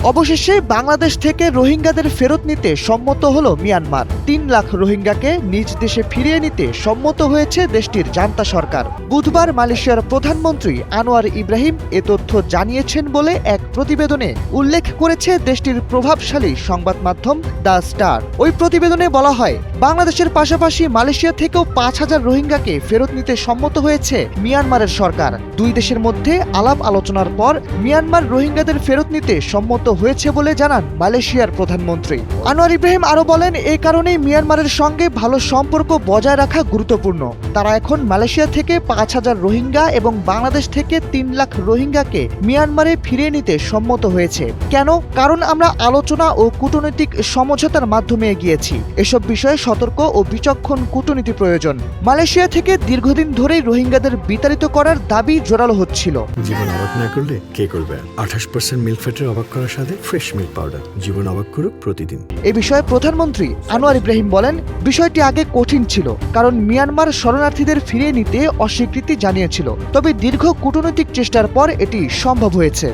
অবশেষে বাংলাদেশ থেকে রোহিঙ্গাদের ফেরত নিতে সম্মত হলো মিয়ানমার। ৩ লাখ রোহিঙ্গাকে নিজ দেশে ফিরিয়ে নিতে সম্মত হয়েছে দেশটির জান্তা সরকার। বুধবার মালয়েশিয়ার প্রধানমন্ত্রী আনোয়ার ইব্রাহিম এ তথ্য জানিয়েছেন বলে এক প্রতিবেদনে উল্লেখ করেছে দেশটির প্রভাবশালী সংবাদ মাধ্যম দ্য স্টার। ওই প্রতিবেদনে বলা হয়, বাংলাদেশের পাশাপাশি মালয়েশিয়া থেকেও ৫,০০০ রোহিঙ্গাকে ফেরত নিতে সম্মত হয়েছে মিয়ানমারের সরকার। দুই দেশের মধ্যে আলাপ আলোচনার পর মিয়ানমার রোহিঙ্গাদের ফেরত নিতে সম্মত হয়েছে বলে জানান মালয়েশিয়ার প্রধানমন্ত্রী। আনোয়ার ইব্রাহিম আরও বলেন, এই কারণেই মিয়ানমারের সঙ্গে ভালো সম্পর্ক বজায় রাখা গুরুত্বপূর্ণ। তারা এখন মালয়েশিয়া থেকে ৫,০০০ রোহিঙ্গা এবং বাংলাদেশ থেকে ৩ লাখ রোহিঙ্গাকে মিয়ানমারে ফিরিয়ে নিতে সম্মত হয়েছে। কেন? কারণ আমরা আলোচনা ও কূটনৈতিক সমঝোতার মাধ্যমে এগিয়েছি। এসব বিষয়ে সতর্ক ও বিচক্ষণ কূটনীতি প্রয়োজন। মালয়েশিয়া থেকে দীর্ঘদিন ধরেই রোহিঙ্গাদের বিতাড়িত করার দাবি জোরালো হচ্ছিল। জীবন অবাক না করলে কে করবে? 28% মিল্ক ফ্যাটের অবাক করার সাথে ফ্রেশ মিল্ক পাউডার। জীবন অবাক করুক প্রতিদিন। এ বিষয়ে প্রধানমন্ত্রী আনোয়ার ইব্রাহিম বলেন, বিষয়টি আগে কঠিন ছিল, কারণ মিয়ানমার শরণার্থীদের ফিরিয়ে নিতে অস্বীকৃতি জানিয়েছিল। তবে দীর্ঘ কূটনৈতিক চেষ্টার পর এটি সম্ভব হয়েছে।